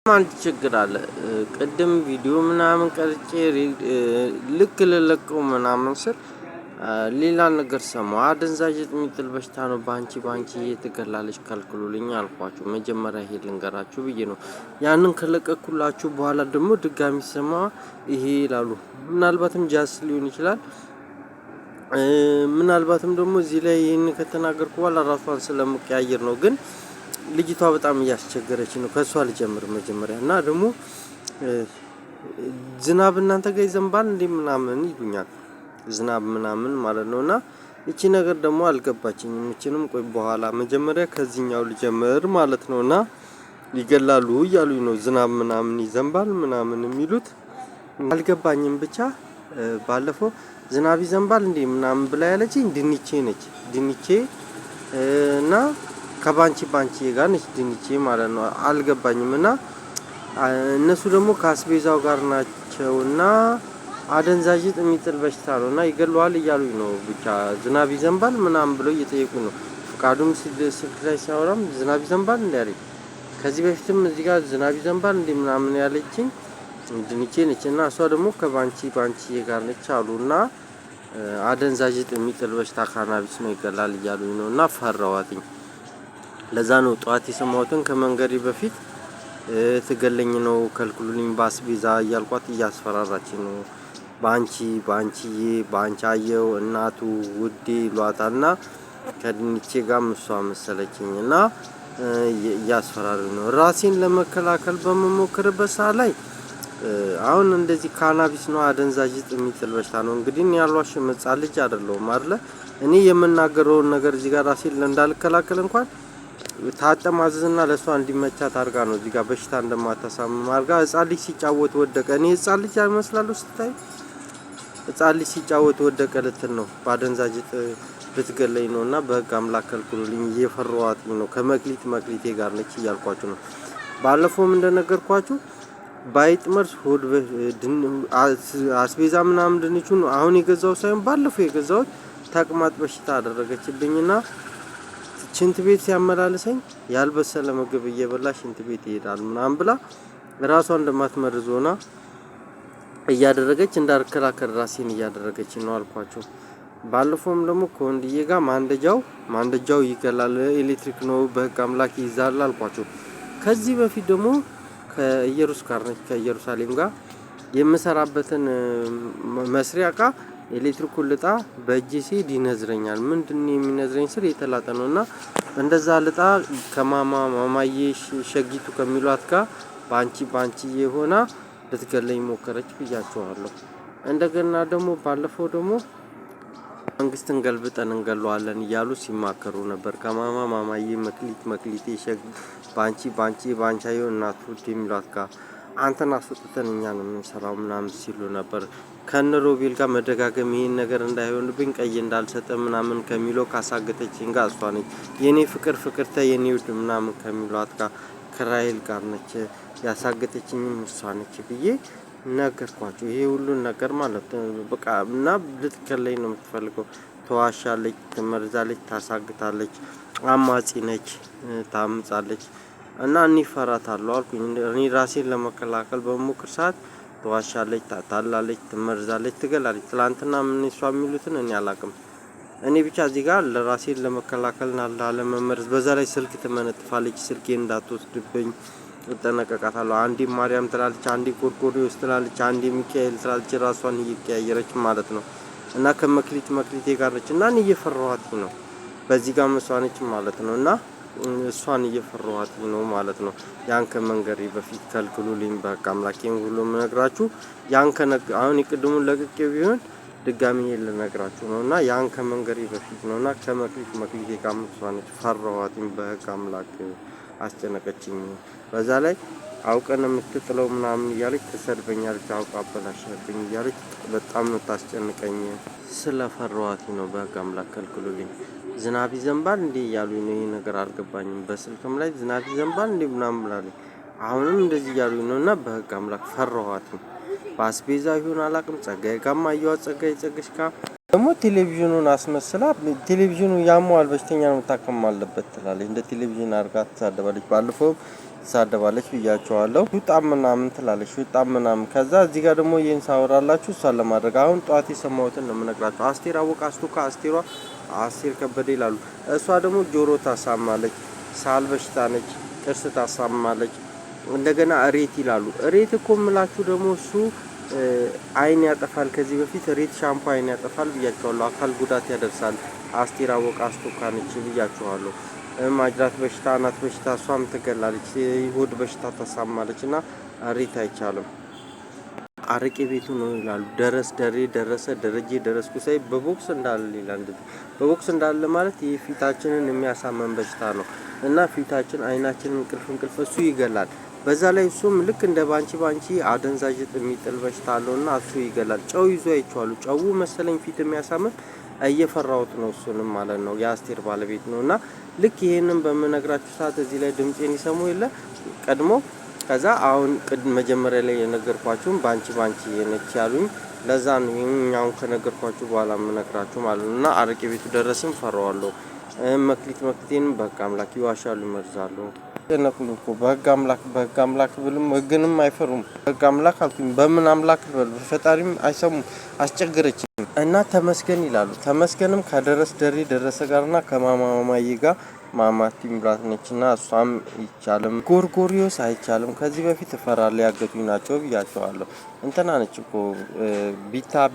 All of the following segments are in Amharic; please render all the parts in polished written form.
አንድ ችግር አለ። ቅድም ቪዲዮ ምናምን ቀርጬ ልክ ልለቀው ምናምን ስል ሌላ ነገር ሰማሁ። አደንዛዥ እጽ የሚጥል በሽታ ነው፣ ባንቺ ትገላለች ከልክሉልኝ አልኳችሁ። መጀመሪያ ይሄ ልንገራችሁ ብዬ ነው። ያንን ከለቀኩላችሁ በኋላ ደግሞ ድጋሚ ሰማ ይሄ ይላሉ። ምናልባትም ጃስ ሊሆን ይችላል። ምናልባትም ደግሞ እዚህ ላይ ይሄን ከተናገርኩ በኋላ ራሷን ስለምቀያየር ነው። ግን ልጅቷ በጣም እያስቸገረች ነው። ከሷ ልጀምር መጀመሪያ እና ደግሞ ዝናብ እናንተ ጋር ይዘንባል እንዴ ምናምን ይሉኛል። ዝናብ ምናምን ማለት ነውና እቺ ነገር ደግሞ አልገባችኝም። እቺንም ቆይ በኋላ መጀመሪያ ከዚህኛው ልጀምር ማለት ነውና ይገላሉ እያሉኝ ነው። ዝናብ ምናምን ይዘንባል ምናምን የሚሉት አልገባኝም። ብቻ ባለፈው ዝናብ ይዘንባል እንዴ ምናምን ብላ ያለችኝ ድንቼ ነች። ድንቼ እና ከባንቺ ጋር ነች ድንቼ ማለት ነው። አልገባኝም። እና እነሱ ደግሞ ከአስቤዛው ጋር ናቸውና አደንዛዥ እጽ የሚጥል በሽታ ነውና ይገለዋል እያሉኝ ነው። ብቻ ዝናብ ይዘንባል ምናምን ብለው እየጠየቁ ነው። ፍቃዱም ስልክ ላይ ሲያወራም ዝናብ ይዘንባል እንዴ አለኝ። ከዚህ በፊትም እዚህ ጋር ዝናብ ይዘንባል እንዴ ምናምን ያለችኝ ድንቼ ነች። እና እሷ ደግሞ ከባንቺ ጋር ነች አሉና አደንዛዥ እጽ የሚጥል በሽታ ካናቢስ ነው ይገላል እያሉኝ ነውና ፈራዋትኝ። ለዛ ነው ጧት የሰማሁትን ከመንገሪ በፊት ትገለኝ ነው ከልክሉልኝ ባስቤዛ እያልኳት እያስፈራራችኝ ነው። ባንቻየው እናቱ ውዴ ሏታና ከድንቼ ጋር እሷ መሰለችኝና እያስፈራሩኝ ነው። ራሴን ለመከላከል በመሞክርበት ሰዓት ላይ አሁን እንደዚህ ካናቢስ ነው አደንዛዥ እጽ የሚጥል በሽታ ነው። እንግዲህ እኔ ያልዋሽም ሕፃን ልጅ አይደለሁም አይደለ? እኔ የምናገረውን ነገር እዚህ ጋር ራሴን እንዳልከላከል እንኳን ታጠማዝዝና ለሷ እንዲመቻት አድርጋ ነው እዚህ ጋር በሽታ እንደማታሳምም አድርጋ። ሕፃን ልጅ ሲጫወት ወደቀ። እኔ ሕፃን ልጅ አይመስላለሁ ስታይ? ሕፃን ልጅ ሲጫወት ወደቀ ልትል ነው። በአደንዛዥ እጽ ልትገለኝ ነውና በህግ አምላክ ከልክሉልኝ እየፈራኋትኝ ነው። ከመክሊቴ ጋር ነች እያልኳችሁ ነው። ባለፈውም እንደነገርኳችሁ ባይጥመርስ ሆድ አስቤዛ ምናምን ድንቹን አሁን የገዛው ሳይሆን ባለፈው የገዛሁት ተቅማጥ በሽታ አደረገችብኝና ሽንት ቤት ሲያመላልሰኝ ያልበሰለ ምግብ እየበላ ሽንት ቤት ይሄዳል ምናምን ብላ ራሷ እንደማትመርዝ ሆና እያደረገች እንዳልከላከል ራሴን እያደረገች ነው አልኳችሁ። ባለፈውም ደግሞ ከወንድዬ ጋር ማንደጃው ይገላል፣ ኤሌክትሪክ ነው በህግ አምላክ ይይዛል አልኳችሁ። ከዚህ በፊት ደግሞ ከኢየሩሳሌም ጋር የምሰራበትን መስሪያ እቃ ኤሌክትሪኩን ልጣ በእጄ ሲሄድ ይነዝረኛል። ምንድነው የሚነዝረኝ ስል የተላጠ ነውና እንደዛ ልጣ ከማማዬ ሸጊቱ ከሚሏት ጋር ባንቺ የሆና ልትገለኝ ሞከረች ብያቸዋለሁ። እንደገና ደግሞ ባለፈው ደግሞ መንግስትን ገልብጠን እንገለዋለን እያሉ ሲማከሩ ነበር። ከማማዬ መክሊቴ ባንቻየው እናቱ የሚሏት ጋር አንተን አስወጥተን እኛ ነው የምንሰራው ምናምን ሲሉ ነበር። ከነሮቤል ጋር መደጋገም ይሄን ነገር እንዳይሆንብኝ ቀይ እንዳልሰጠ ምናምን ከሚለው ካሳገተችኝ ጋር እሷ ነች። የኔ ፍቅርተ የኔ ውድ ምናምን ከሚሏት ጋር ከራይል ጋር ነች ያሳገተችኝም እሷ ነች ብዬ ነገርኳችሁ። ይሄ ሁሉን ነገር ማለት በቃ እና ልትገለኝ ነው የምትፈልገው። ተዋሻለች፣ ትመርዛለች፣ ታሳግታለች፣ አማጺ ነች፣ ታምጻለች እና እኔ እፈራታለሁ አልኩኝ። እኔ ራሴን ለመከላከል በሞክር ሰዓት ተዋሻለች፣ ታታላለች፣ ትመርዛለች፣ ትገላለች። ትላንትና ምን እሷ የሚሉትን እኔ አላቅም። እኔ ብቻ እዚህ ጋር ለራሴን ለመከላከልና ላለመመርዝ በዛ ላይ ስልክ ትመነጥፋለች። ስልኬን እንዳትወስድብኝ እጠነቀቃታለሁ። አንዴ ማርያም ትላለች፣ አንዴ ቆርቆሪዎስ ትላለች፣ አንዴ ሚካኤል ትላለች። ራሷን እየቀያየረች ማለት ነው። እና ከመክሊቴ ጋር ነች እና እኔ እየፈራኋት ነው። በዚህ ጋር መስዋነች ማለት ነው። እና እሷን እየፈራኋት ነው ማለት ነው። ያን ከመንገሪ በፊት ከልክሉልኝ በቃ አምላኬን ሁሉ ምነግራችሁ ያን አሁን የቅድሙን ለቅቄው ቢሆን ድጋሚ ልነግራችሁ ነውና ያን ከመንገሪ በፊት ነውና ከመክሊቴ ጋር መስዋነች ፈራኋትኝ። በህግ አምላክ አስጨነቀችኝ። በዛ ላይ አውቀን የምትጥለው ምናምን እያለች ትሰድበኛለች። አውቃ አበላሽብኝ እያለች በጣም ነው ታስጨንቀኝ። ስለፈራኋት ነው። በህግ አምላክ ከልክሉልኝ። ዝናብ ይዘንባል እንዴ እያሉኝ ነው። ይሄ ነገር አልገባኝም። በስልክም ላይ ዝናብ ይዘንባል እንዴ ምናምን ብላለች። አሁንም እንደዚህ እያሉኝ ነውና በህግ አምላክ ፈራኋት። በአስቤዛ ይሁን አላቅም። ጸጋዬ ጋማ አየኋት። ጸጋሽ ጋር ደግሞ ቴሌቪዥኑን አስመስላ ቴሌቪዥኑ ያሟል በሽተኛ ነው መታከም አለበት ትላለች። እንደ ቴሌቪዥን አድርጋ ትሳደባለች። ባለፈው ትሳደባለች ብያቸዋለሁ። ሹጣ ምናምን ትላለች ሹጣ ምናምን። ከዛ እዚህ ጋር ደግሞ ይሄን ሳወራላችሁ እሷን ለማድረግ አሁን ጠዋት የሰማሁትን ነው የምነግራችሁ። አስቴር አወቀ አስቱካ አስቴሯ አስቴር ከበደ ይላሉ። እሷ ደግሞ ጆሮ ታሳማለች፣ ሳል በሽታ ነች፣ ጥርስ ታሳማለች። እንደገና እሬት ይላሉ። እሬት እኮ የምላችሁ ደግሞ እሱ አይን ያጠፋል። ከዚህ በፊት ሬት ሻምፖ አይን ያጠፋል ብያቸዋለሁ። አካል ጉዳት ያደርሳል። አስቴር አወቀ አስቱካ ነች ብያቸዋለሁ። ማጅራት በሽታ፣ አናት በሽታ እሷም ትገላለች። የሆድ በሽታ ታሳማለች እና ሬት አይቻልም። አረቄ ቤቱ ነው ይላሉ። ደረስ ደሬ ደረሰ ደረጀ ደረስኩ ሳይ በቦክስ እንዳለ ይላል። በቦክስ እንዳለ ማለት ይህ ፊታችንን የሚያሳመን በሽታ ነው እና ፊታችን፣ አይናችንን እንቅልፍ እሱ ይገላል። በዛ ላይ እሱም ልክ እንደ ባንቺ አደንዛዥ የሚጥል በሽታ አለውና እሱ ይገላል። ጨው ይዞ አይቼዋለሁ። ጨው መሰለኝ ፊት የሚያሳምን እየፈራሁት ነው እሱንም ማለት ነው። የአስቴር ባለቤት ነው እና ልክ ይሄንን በምነግራችሁ ሰዓት እዚህ ላይ ድምጼን ይሰሙ የለ ቀድሞ። ከዛ አሁን መጀመሪያ ላይ የነገርኳችሁም ባንቺ የነች ያሉኝ ለዛ ነው ይሄኛውን ከነገርኳችሁ በኋላ የምነግራችሁ ማለት ነው። እና አረቄ ቤቱ ደረስም ፈራዋለሁ። መክሊቴን በቃ አምላክ ይዋሻሉ ይመርዛሉ። ተነኩኝ እኮ በህግ አምላክ ብልም ህግንም አይፈሩም። በህግ አምላክ አልኩኝ። በምን አምላክ ልበል? በፈጣሪም አይሰሙም። አስቸገረችኝ እና ተመስገን ይላሉ። ተመስገንም ከደረስ ደሬ ደረሰ ጋርና ከማማማዬ ጋር ማማቲ ምራት ነችና እሷም ይቻልም ጎርጎሪዮስ አይቻልም። ከዚህ በፊት እፈራለሁ ያገቱኝ ናቸው ብያቸዋለሁ። እንትና ነች እኮ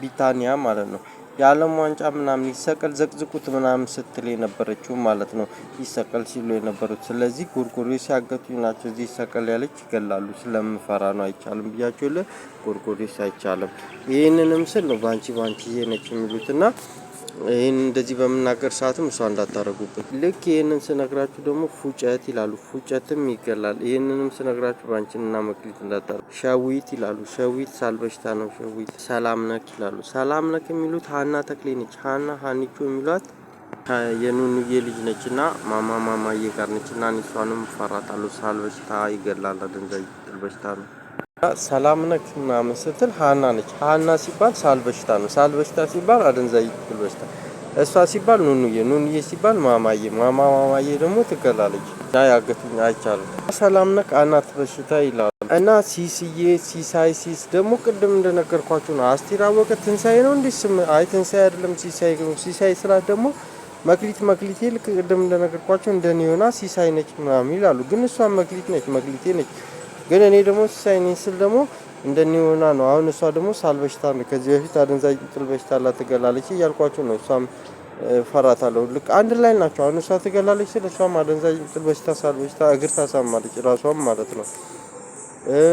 ቢታኒያ ማለት ነው። የዓለም ዋንጫ ምናምን ይሰቀል ዘቅዝቁት ምናምን ስትል የነበረችው ማለት ነው። ይሰቀል ሲሉ የነበሩት። ስለዚህ ጎርጎሪዮስ ያገቱኝ ናቸው። እዚህ ይሰቀል ያለች ይገላሉ። ስለምፈራ ነው አይቻልም ብያቸው የለ ጎርጎሪዮስ አይቻልም። ይህንንም ስል ነው ባንቺ ነች የሚሉትና ይህን እንደዚህ በምናገር ሰዓትም እሷ እንዳታረጉበት። ልክ ይህንን ስነግራችሁ ደግሞ ፉጨት ይላሉ። ፉጨትም ይገላል። ይህንንም ስነግራችሁ ባንቺንና መክሊት እንዳታረጉ። ሸዊት ይላሉ። ሸዊት ሳል በሽታ ነው። ሸዊት ሰላም ነክ ይላሉ። ሰላም ነክ የሚሉት ሀና ተክሌ ነች። ሀኒቾ የሚሏት የኑኑዬ ልጅ ነች እና ማማዬ ጋር ነች እና እሷንም ፈራታለሁ። ሳል በሽታ ይገላል። አደንዛዥ በሽታ ነው። ሰላም ነክ ምናምን ስትል ሀና ነች። ሀና ሲባል ሳል በሽታ ነው። ሳል በሽታ ሲባል አደንዛዥ በሽታ፣ እሷ ሲባል ኑኑዬ ሲባል ማማዬ ደግሞ ትገላለች። ያገቱኝ አይቻልም። ሰላም ነክ አናት በሽታ ይላሉ እና ሲሳይ ደግሞ ቅድም እንደነገርኳችሁ ነው። አስቴር አወቀ ትንሳኤ ነው እንዴ ስም? አይ ትንሳኤ አይደለም ሲሳይ ነው። ሲሳይ ስላት ደግሞ መክሊቴ ልክ ቅድም እንደነገርኳችሁ እንደኔ ሆና ሲሳይ ነች ምናምን ይላሉ። ግን እሷ መክሊቴ ነች። ግን እኔ ደግሞ ሲሳይ ነኝ ስል ደግሞ እንደኒሆና ነው። አሁን እሷ ደግሞ ሳል በሽታ ነው። ከዚህ በፊት አደንዛዥ ጥል በሽታ አላት ትገላለች እያልኳችሁ ነው። እሷም ፈራታለሁ። ልክ አንድ ላይ ናቸው። አሁን እሷ ትገላለች ስል እሷም አደንዛዥ ጥል በሽታ፣ ሳል በሽታ እግር ታሳማለች ራሷም ማለት ነው።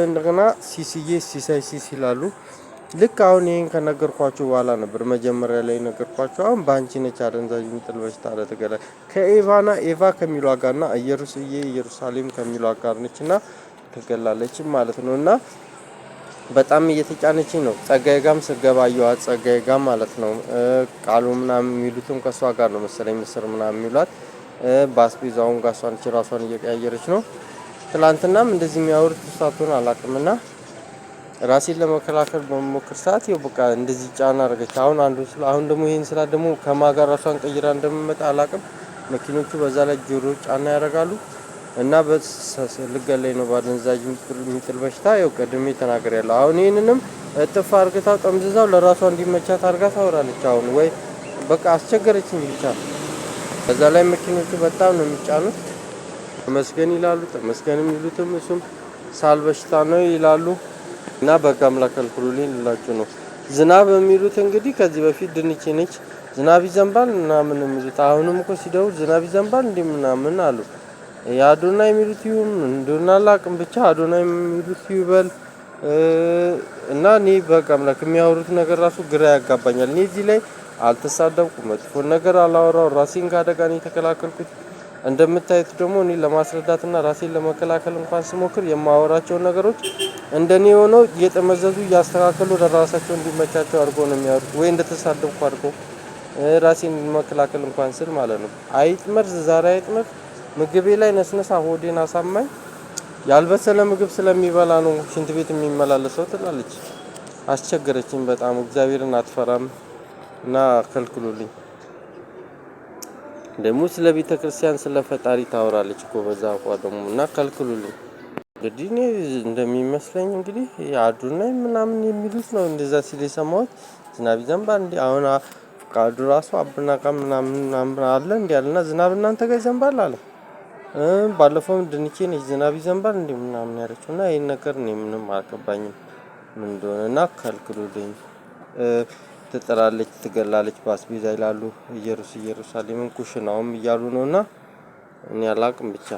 እንደገና ሲሳይ ይላሉ። ልክ አሁን ይሄን ከነገርኳችሁ በኋላ ነበር መጀመሪያ ላይ ነገርኳችሁ። አሁን ባንቺ ነች አደንዛዥ ጥል በሽታ አለ ትገላለች። ኤቫ ከሚሏ ጋርና ኢየሩሳሌም ከሚሏ ጋር ነችና ትገላለች ማለት ነው። እና በጣም እየተጫነችኝ ነው። ጸጋዬ ጋም ስገባ አየኋት። ጸጋዬ ጋም ማለት ነው። ቃሉ ምናምን የሚሉትም ከሷ ጋር ነው መሰለኝ ምስር ምናምን የሚሏት። ባስቤዛውን ጋር ራሷን እየቀያየረች ነው። ትላንትናም እንደዚህ የሚያወሩት ሳትሆን አላውቅምና ራሴን ለመከላከል በመሞክር ሰዓት ይኸው በቃ እንደዚህ ጫና አደረገች። አሁን ደግሞ ይሄን ስላ ደግሞ ከማጋር ራሷን ቀይራ እንደምመጣ አላውቅም። መኪኖቹ በዛ ላይ ጆሮ ጫና ያደርጋሉ እና ልገለኝ ነው ባደንዛዥ የሚጥል በሽታ። ያው ቀድሜ ተናግሬያለሁ። አሁን ይሄንንም እጥፍ አርግታው ጠምዝዛው ለራሷ እንዲመቻት አርጋ ታወራለች። አሁን ወይ በቃ አስቸገረችኝ ብቻ። በዛ ላይ መኪኖቹ በጣም ነው የሚጫኑት። ተመስገን ይላሉ። ተመስገን የሚሉትም እሱም ሳል በሽታ ነው ይላሉ። እና በቃ አምላክ ከልክሉልኝ ልላችሁ ነው። ዝናብ የሚሉት እንግዲህ ከዚህ በፊት ድንች ነች ዝናብ ይዘንባል ምናምን የሚሉት። አሁንም እኮ ሲደውል ዝናብ ይዘንባል እንዴ ምናምን አሉ። የአዶናይ የሚሉት ይሁን እንደሆነ አላውቅም፣ ብቻ አዶናይ የሚሉት ይበል እና እኔ በቃ አምላክ የሚያወሩት ነገር ራሱ ግራ ያጋባኛል። እኔ እዚህ ላይ አልተሳደብኩም፣ መጥፎ ነገር አላወራው፣ ራሴን ካደጋ ነው የተከላከልኩት። እንደምታዩት ደግሞ እኔ ለማስረዳትና ራሴን ለመከላከል እንኳን ስሞክር የማወራቸው ነገሮች እንደኔ ሆነው እየተመዘዙ እያስተካከሉ ለራሳቸው እንዲመቻቸው አድርጎ ነው የሚያወሩት። ወይ እንደተሳደብኩ አድርጎ ራሴን መከላከል እንኳን ስል ማለት ነው። አይጥመር ዛሬ አይጥመር ምግቤ ላይ ነስነሳ ሆዴን አሳማኝ። ያልበሰለ ምግብ ስለሚበላ ነው ሽንት ቤት የሚመላለሰው ትላለች። አስቸገረችኝ በጣም። እግዚአብሔርን አትፈራም እና ከልክሉልኝ። ደግሞ ስለ ቤተ ክርስቲያን ስለ ፈጣሪ ታወራለች እኮ በዛ አቋ ደግሞ እና ከልክሉልኝ። እንግዲህ እኔ እንደሚመስለኝ እንግዲህ አዱናይ ምናምን የሚሉት ነው እንደዛ ሲል የሰማሁት። ዝናብ ይዘንባል እንዴ አሁን ፍቃዱ ራሱ አብና ጋር ምናምን አለ እንዴ አለና ዝናብ እናንተ ጋር ይዘንባል አለ። ባለፈውም ድንቼ ነች ዝናብ ይዘንባል እንዴ ምናምን ያለችው እና ይሄን ነገር እኔ ምንም አልገባኝም ምን እንደሆነ እና ከልክሉልኝ። ትጥላለች ትገላለች በአስቤዛ ይላሉ ኢየሩሳሌምን ኩሽናውም እያሉ ነውና እኔ አላቅም ብቻ